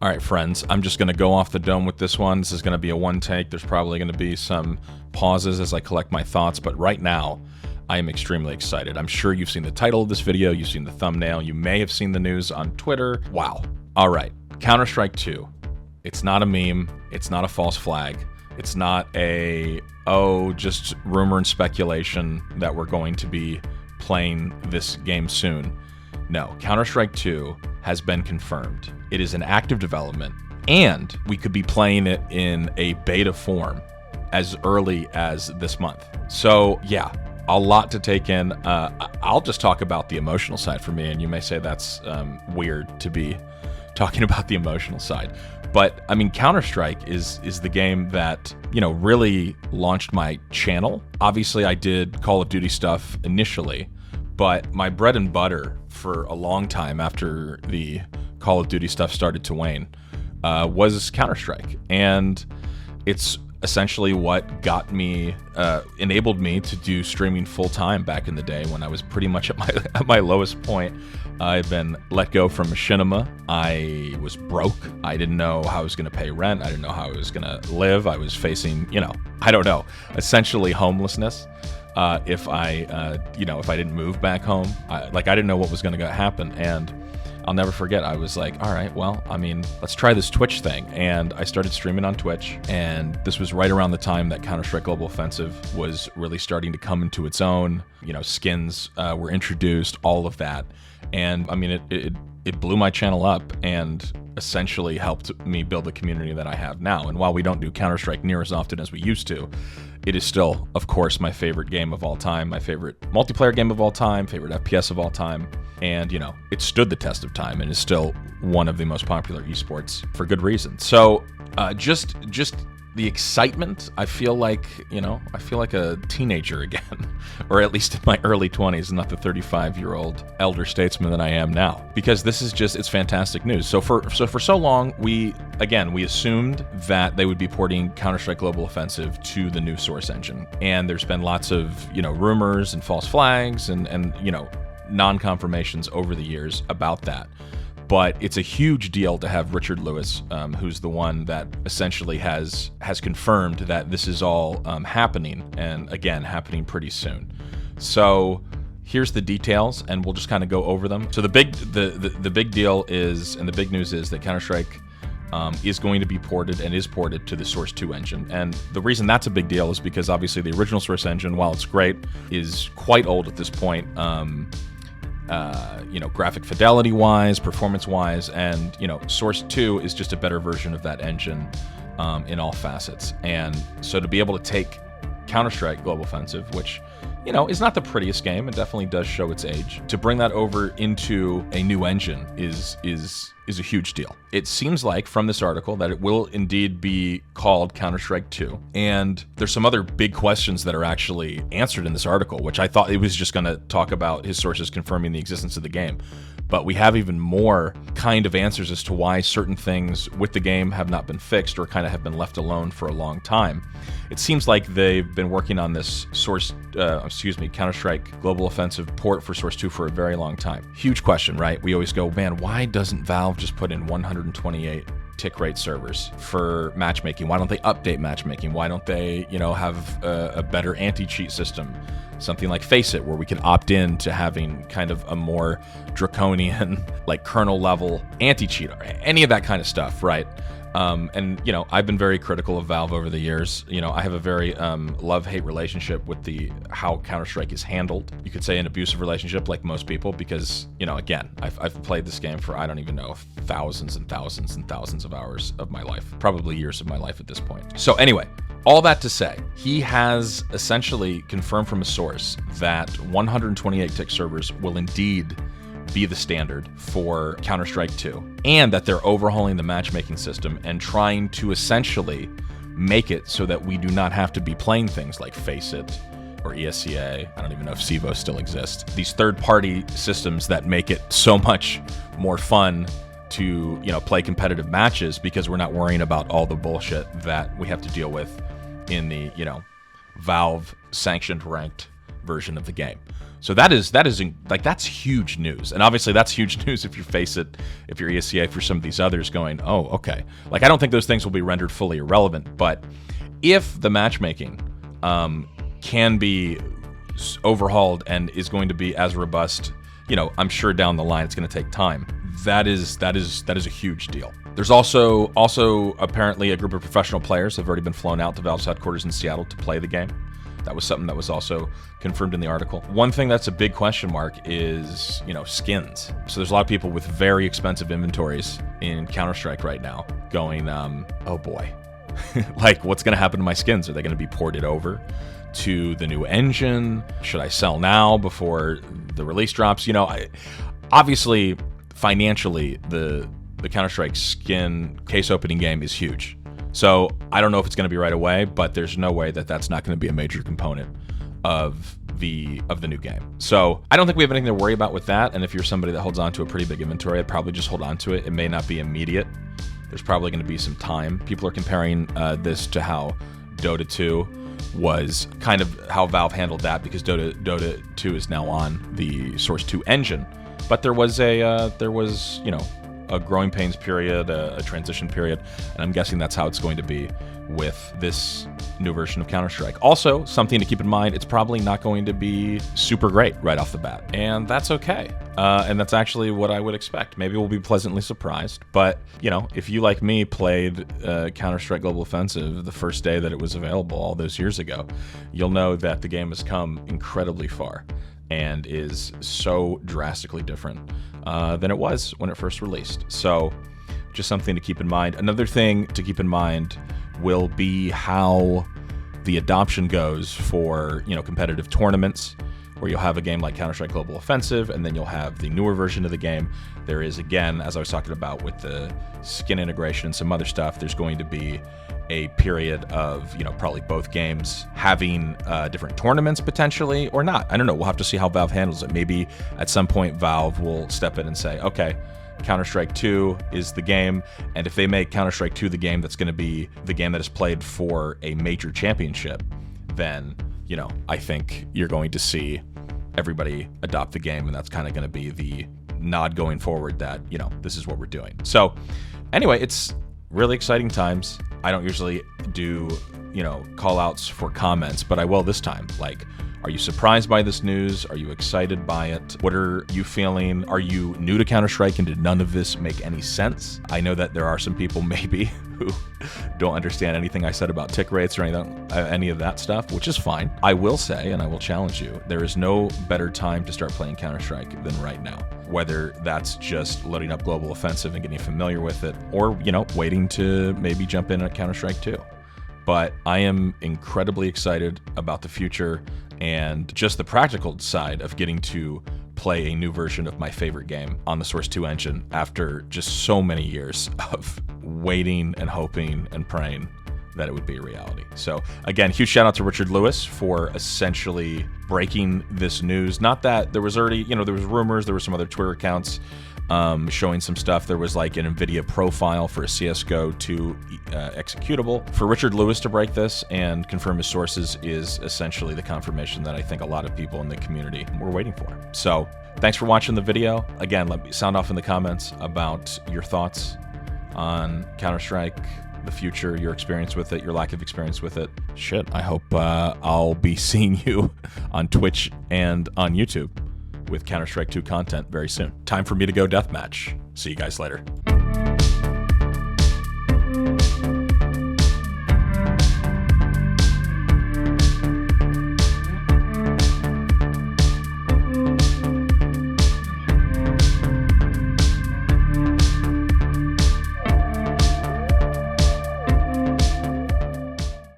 All right, friends, I'm just going to go off the dome with this one. This is going to be a one take. There's probably going to be some pauses as I collect my thoughts, but right now, I am extremely excited. I'm sure you've seen the title of this video, you've seen the thumbnail, you may have seen the news on Twitter. Wow. All right, CounterStrike 2. It's not a meme, it's not a false flag, it's not just rumor and speculation that we're going to be playing this game soon. No, CounterStrike 2 has been confirmed. It is in active development, and we could be playing it in a beta form as early as this month. So yeah, a lot to take in. I'll just talk about the emotional side for me, and you may say that's weird to be talking about the emotional side. But I mean, CounterStrike is the game that, you know, really launched my channel. Obviously, I did Call of Duty stuff initially, but my bread and butter for a long time after the Call of Duty stuff started to wane was CounterStrike. And it's essentially what got me, enabled me to do streaming full time back in the day when I was pretty much at my lowest point. I'd been let go from machinima. I was broke. I didn't know how I was going to pay rent. I didn't know how I was going to live. I was facing, I don't know, essentially homelessness. If I didn't move back home, I didn't know what was going to happen. And I'll never forget, I was like, all right, well, I mean, let's try this Twitch thing. And I started streaming on Twitch. And this was right around the time that CounterStrike Global Offensive was really starting to come into its own. Skins were introduced, all of that. And I mean, it blew my channel up and essentially helped me build the community that I have now. And while we don't do CounterStrike near as often as we used to, it is still, of course, my favorite game of all time, my favorite multiplayer game of all time, favorite FPS of all time. And, it stood the test of time and is still one of the most popular esports for good reason. So just the excitement, I feel like a teenager again, or at least in my early 20s, not the 35-year-old elder statesman that I am now, because this is it's fantastic news. So for so long, we assumed that they would be porting Counter-Strike Global Offensive to the new Source engine. And there's been lots of, rumors and false flags and non-confirmations over the years about that. But it's a huge deal to have Richard Lewis, who's the one that essentially has confirmed that this is all happening, and again, happening pretty soon. So here's the details, and we'll just kind of go over them. So the big deal is, and the big news is that Counter-Strike is going to be ported and is ported to the Source 2 engine. And the reason that's a big deal is because obviously the original Source engine, while it's great, is quite old at this point. Graphic fidelity wise, performance wise, and Source 2 is just a better version of that engine in all facets. And so to be able to take Counter-Strike Global Offensive, which is not the prettiest game, it definitely does show its age, to bring that over into a new engine is a huge deal. It seems like from this article that it will indeed be called Counter-Strike 2. And there's some other big questions that are actually answered in this article, which I thought it was just going to talk about his sources confirming the existence of the game. But we have even more kind of answers as to why certain things with the game have not been fixed or kind of have been left alone for a long time. It seems like they've been working on this Counter-Strike Global Offensive port for Source 2 for a very long time. Huge question, right? We always go, man, why doesn't Valve just put in 128 tick rate servers for matchmaking? Why don't they update matchmaking? Why don't they, have a better anti-cheat system? Something like Faceit, where we can opt in to having kind of a more draconian, like kernel level anti-cheat, or any of that kind of stuff, right? I've been very critical of Valve over the years. I have a very love-hate relationship with how Counter-Strike is handled. You could say an abusive relationship, like most people, because, again, I've played this game for, I don't even know, thousands and thousands and thousands of hours of my life, probably years of my life at this point. So anyway, all that to say, he has essentially confirmed from a source that 128 tick servers will indeed be the standard for Counter-Strike 2, and that they're overhauling the matchmaking system and trying to essentially make it so that we do not have to be playing things like Faceit or ESCA. I don't even know if CEVO still exists. These third-party systems that make it so much more fun to, play competitive matches, because we're not worrying about all the bullshit that we have to deal with in the, Valve sanctioned ranked version of the game. So that's huge news. And obviously that's huge news if you're ESEA for some of these others going, oh, okay. Like, I don't think those things will be rendered fully irrelevant, but if the matchmaking can be overhauled and is going to be as robust, I'm sure down the line it's going to take time. That is a huge deal. There's also apparently a group of professional players have already been flown out to Valve's headquarters in Seattle to play the game. That was something that was also confirmed in the article. One thing that's a big question mark is, skins. So there's a lot of people with very expensive inventories in CounterStrike right now going, oh boy, like, what's going to happen to my skins? Are they going to be ported over to the new engine? Should I sell now before the release drops? Obviously, financially, the Counter-Strike skin case opening game is huge. So I don't know if it's going to be right away, but there's no way that that's not going to be a major component of the new game. So I don't think we have anything to worry about with that. And if you're somebody that holds on to a pretty big inventory, I'd probably just hold on to it. It may not be immediate. There's probably going to be some time. People are comparing this to how Dota 2 was, kind of how Valve handled that, because Dota 2 is now on the Source 2 engine. But there was a growing pains period, a transition period, and I'm guessing that's how it's going to be with this new version of Counter-Strike. Also, something to keep in mind, it's probably not going to be super great right off the bat, and that's okay. And that's actually what I would expect. Maybe we'll be pleasantly surprised, but, if you, like me, played Counter-Strike Global Offensive the first day that it was available all those years ago, you'll know that the game has come incredibly far and is so drastically different than it was when it first released. So just something to keep in mind. Another thing to keep in mind will be how the adoption goes for, competitive tournaments, where you'll have a game like Counter-Strike Global Offensive, and then you'll have the newer version of the game. There is, again, as I was talking about with the skin integration and some other stuff, there's going to be a period of, probably both games having different tournaments potentially, or not. I don't know. We'll have to see how Valve handles it. Maybe at some point Valve will step in and say, okay, Counter-Strike 2 is the game, and if they make Counter-Strike 2 the game that's going to be the game that is played for a major championship, then, I think you're going to see everybody adopt the game, and that's kind of going to be the nod going forward that, this is what we're doing. So anyway, it's really exciting times. I don't usually do, call outs for comments, but I will this time. Like, are you surprised by this news? Are you excited by it? What are you feeling? Are you new to Counter-Strike and did none of this make any sense? I know that there are some people maybe who don't understand anything I said about tick rates or any of that stuff, which is fine. I will say, and I will challenge you, there is no better time to start playing Counter-Strike than right now. Whether that's just loading up Global Offensive and getting familiar with it, or, waiting to maybe jump in at Counter-Strike 2. But I am incredibly excited about the future and just the practical side of getting to play a new version of my favorite game on the Source 2 engine after just so many years of waiting and hoping and praying that it would be a reality. So again, huge shout out to Richard Lewis for essentially breaking this news. Not that there was already, there was rumors, there were some other Twitter accounts showing some stuff. There was like an NVIDIA profile for a CSGO 2 executable. For Richard Lewis to break this and confirm his sources is essentially the confirmation that I think a lot of people in the community were waiting for. So thanks for watching the video. Again, let me sound off in the comments about your thoughts on Counter-Strike, the future, your experience with it, your lack of experience with it. Shit, I hope I'll be seeing you on Twitch and on YouTube with Counter-Strike 2 content very soon. Time for me to go deathmatch. See you guys later.